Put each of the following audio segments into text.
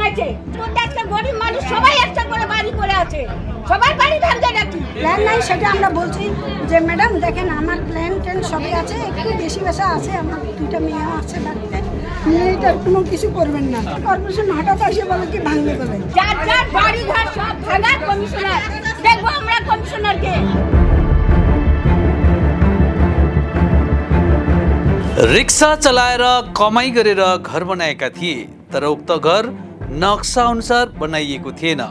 ভাঙাইছে। প্রত্যেকটা গরিব মানুষ সবাই একটা করে বাড়ি করে আছে, সবার বাড়ি ভাঙতে নাকি প্ল্যান নাই সেটা আমরা বলছি যে ম্যাডাম দেখেন আমার প্ল্যান ট্যান সবই আছে, একটু বেশি বেশা আছে, আমার দুইটা মেয়ে আছে বাড়িতে, মেয়েটার কোনো কিছু করবেন না। কর্পোরেশন হঠাৎ আসে বলে কি ভাঙবে বলে, যার যার বাড়ি ঘর সব ভাঙা কমিশনার, দেখবো আমরা কমিশনারকে। रिक्सा चलाएर कमाई गरेर घर बनाएका थिए, तर उक्त घर नक्सा अनुसार बनाइएको थिएन।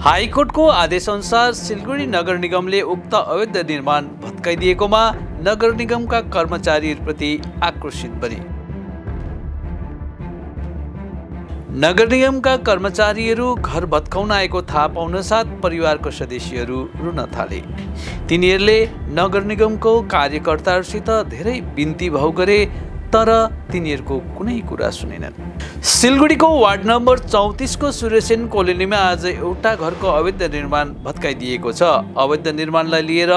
हाइकोर्टको आदेशअनुसार सिलगढी नगर निगमले उक्त अवैध निर्माण भत्काइदिएकोमा नगर निगमका कर्मचारीहरूप्रति आक्रोशित बने। नगर निगमका कर्मचारीहरू घर भत्काउन आएको थाहा पाउन साथ परिवारको सदस्यहरू रुन थाले। तिनीहरूले नगर निगमको कार्यकर्ताहरूसित धेरै बिन्ती भाउ गरे, तर तिनीहरूको कुनै कुरा सुनेनन्। सिलगढीको वार्ड नम्बर 34 को सूर्यसेन कोलोनीमा आज एउटा घरको अवैध निर्माण भत्काइदिएको छ। अवैध निर्माणलाई लिएर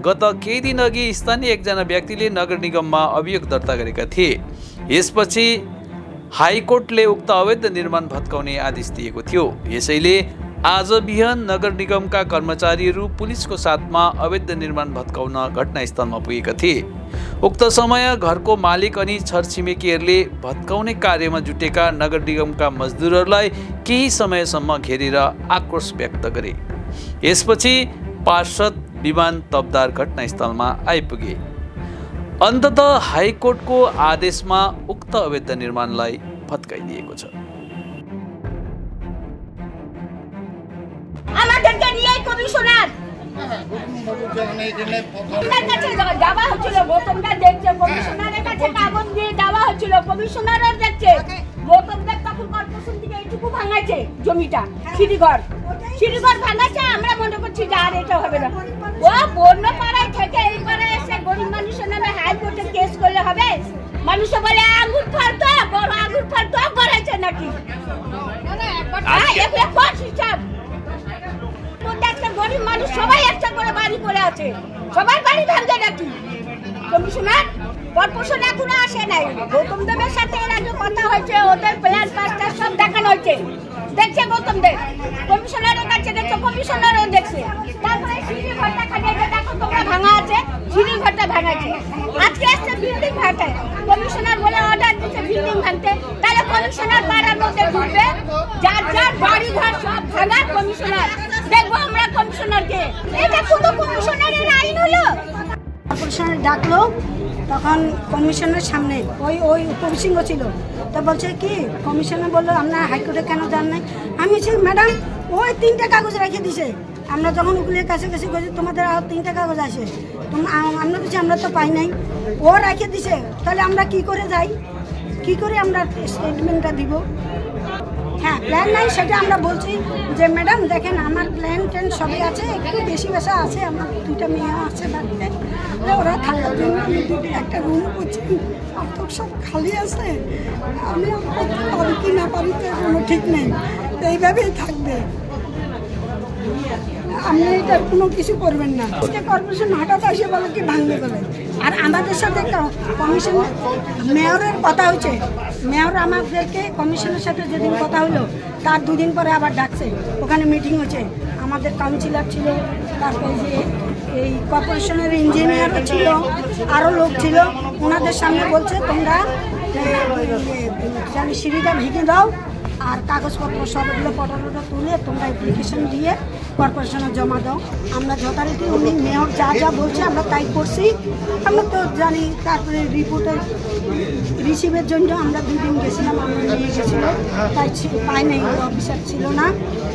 गत केही दिन अघि स्थानीय एकजना व्यक्तिले नगर निगममा अभियोग दर्ता गरेका थिए। यसपछि हाइकोर्टले उक्त अवैध निर्माण भत्काउने आदेश दिएको थियो। यसैले आज बिहान नगर निगमका कर्मचारीहरू पुलिसको साथमा अवैध निर्माण भत्काउन घटनास्थलमा पुगेका थिए। उक्त समय घरको मालिक अनि छरछिमेकीहरूले भत्काउने कार्यमा जुटेका नगर निगमका मजदुरहरूलाई केही समयसम्म घेरेर आक्रोश व्यक्त गरे। यसपछि पार्षद विमान तब्दार घटनास्थलमा आइपुगे। अन्ततः हाइकोर्टको आदेशमा उक्त अवैध निर्माणलाई भत्काइदिएको छ। আমাদেরকে নিয়ে কমিশনার যাওয়া হচ্ছিল, গৌতমদা দেখছে, কমিশনারের কাছে কাগজ দিয়ে যাওয়া হচ্ছিল, কমিশনারও দেখছে। গৌতমদা তখন কর্পোরেশন থেকে এইটুকু ভাঙাইছে জমিটা, সিঁড়িঘর ভাঙাচ্ছে। আমরা মনে করছি যে আর এটা হবে না। ও বন্য পাড়ায় থেকে এই পাড়ায় এসে গরিব মানুষের নামে হাইকোর্টে কেস করলে হবে? মানুষে বলে আঙুর ফল তো বড়, আঙুর ফল তো করাইছে নাকি? প্রত্যেকটা গরিব মানুষ সবাই একটা করে বাড়ি করে আছে, সবার বাড়ি ভাঙতে নাকি? কমিশনার কর্পোরেশন এখনো আসে নাই। গৌতম দেবের সাথে এর আগে কথা হয়েছে, ওদের প্ল্যান পাসটা সব দেখানো হয়েছে, দেখছে গৌতম দেব। কমিশনারের কাছে দেখছে, কমিশনারও দেখছে। তারপরে সিঁড়ি ঘরটা খালি দেখো তোমরা ভাঙা আছে, সিঁড়ি ঘরটা ভাঙাছে। আজকে আসছে বিল্ডিং ভাঙতে, কমিশনার বলে অর্ডার দিচ্ছে বিল্ডিং ভাঙতে। তাহলে কমিশনার পাড়ার মধ্যে ঢুকবে, যার যার বাড়ি ঘর সব ভাঙা কমিশনার, দেখবো আমরা কমিশনারকে। এটা কোনো কমিশনারের আইন হলো? কর্পোরেশনের ডাকলো, তখন কমিশনের সামনে ওই উপবিসিংহ ছিল, তো বলছে কি কমিশনার বললো আপনার হাইকোর্টে কেন যান নাই? আমি বলছি ম্যাডাম ওই 3টা কাগজ রেখে দিছে। আমরা যখন উকিলের কাছে বলছি তোমাদের আর 3টা কাগজ আছে, আমরা বলছি আমরা তো পাই নাই। ও রেখে দিছে, তাহলে আমরা কি করে যাই, কি করে আমরা স্টেটমেন্টটা দিব? হ্যাঁ প্ল্যান নাই সেটা আমরা বলছি যে ম্যাডাম দেখেন আমার প্ল্যান ট্যান সবই আছে, একটু বেশি বেশা আছে, আমার দুইটা মেয়ে আছে বাড়িতে, ওরা থাকার জন্য একটা রুম করছি, আর তো সব খালি আছে। আমি পারি কি না পারি তো কোনো ঠিক নেই, এইভাবেই থাকবে। আপনি এটা কোনো কিছু করবেন না। কর্পোরেশন হঠাৎ আসে বলে কি ভাঙবে বলে। আর আমাদের সাথে কমিশন মেয়রের কথা হয়েছে, মেয়র আমাদেরকে কমিশনের সাথে যেদিন কথা হলো তার 2 দিন পরে আবার ডাকছে, ওখানে মিটিং হচ্ছে। আমাদের কাউন্সিলর ছিল, তারপরে যে এই কর্পোরেশনের ইঞ্জিনিয়ারও ছিল, আরও লোক ছিল। ওনাদের সামনে বলছে তোমরা সিঁড়িটা ভেঙে দাও আর কাগজপত্র সবগুলো ফটো তুলে তোমরা অ্যাপ্লিকেশন দিয়ে কর্পোরেশনে জমা দাও। আমরা যথারীতি উনি মেয়র যা যা বলছে আমরা তাই করছি। আমরা তো জানি। তারপরে রিপোর্টের রিসিভের জন্য আমরা 2 দিন গেছিলাম, আমরা নিয়ে গেছিলো, তাই পাই নাই, অফিসার ছিল না,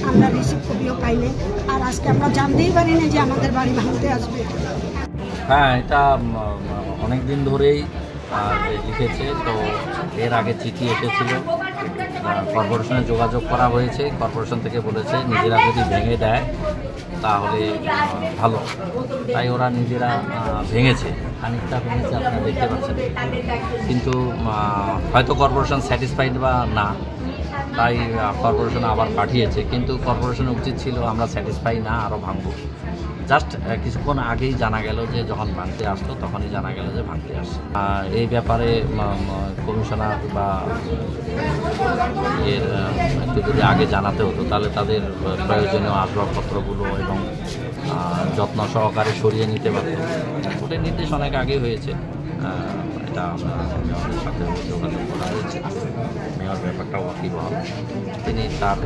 আমরা রিসিভ কপিও পাই নাই। আর আজকে আমরা জানতেই পারি না যে আমাদের বাড়ি ভাঙতে আসবে। হ্যাঁ, এটা অনেক দিন ধরেই লিখেছে। তো এর আগে চিঠি এসেছিল, কর্পোরেশনে যোগাযোগ করা হয়েছে। কর্পোরেশন থেকে বলেছে নিজেরা যদি ভেঙে দেয় তাহলে ভালো, তাই ওরা নিজেরা ভেঙেছে, খানিকটা ভেঙেছে আপনারা দেখতে পাচ্ছেন। কিন্তু হয়তো কর্পোরেশন স্যাটিসফাইড বা না, তাই কর্পোরেশন আবার পাঠিয়েছে। কিন্তু কর্পোরেশনের উচিত ছিল আমরা স্যাটিসফাই না, আরও ভাঙবো। জাস্ট কিছুক্ষণ আগেই জানা গেল যে যখন ভাঙতে আসলো তখনই জানা গেল যে ভাঙতে আসছে। এই ব্যাপারে কমিশনার বা এর একটু যদি আগে জানাতে হতো তাহলে তাদের প্রয়োজনীয় আসবাবপত্রগুলো এবং যত্ন সহকারে সরিয়ে নিতে পারত। কোর্টের নির্দেশ অনেক আগে হয়েছে, এটা আমরা মেয়রের সাথে যোগাযোগ করা হয়েছে। মেয়র ব্যাপারটা ওয়াকিবহাল, তিনি তার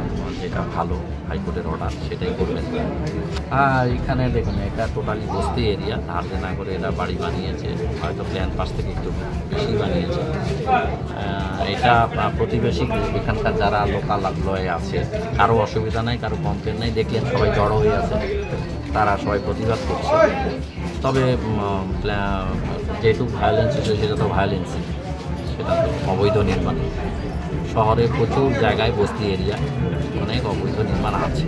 যেটা ভালো হাইকোর্টের অর্ডার সেটাই করবেন। আর এখানে দেখুন এটা টোটালি বস্তি এরিয়া, ধারতে না করে এরা বাড়ি বানিয়েছে, হয়তো প্ল্যান পাস থেকে একটু বেশি বানিয়েছে। এটা প্রতিবেশী এখানকার যারা লোকাল লয়ে আছে কারো অসুবিধা নাই, কারো কমপ্লেন নাই, দেখলেন সবাই জড়ো হয়ে আছে, তারা সবাই প্রতিবাদ করছে। তবে যেটুকু ভায়োলেন্স ছিল সেটা তো ভায়োলেন্সই, সেটা তো অবৈধ নির্মাণ। শহরে প্রচুর জায়গায় বস্তি এরিয়া অনেক অবৈধ নির্মাণ আছে।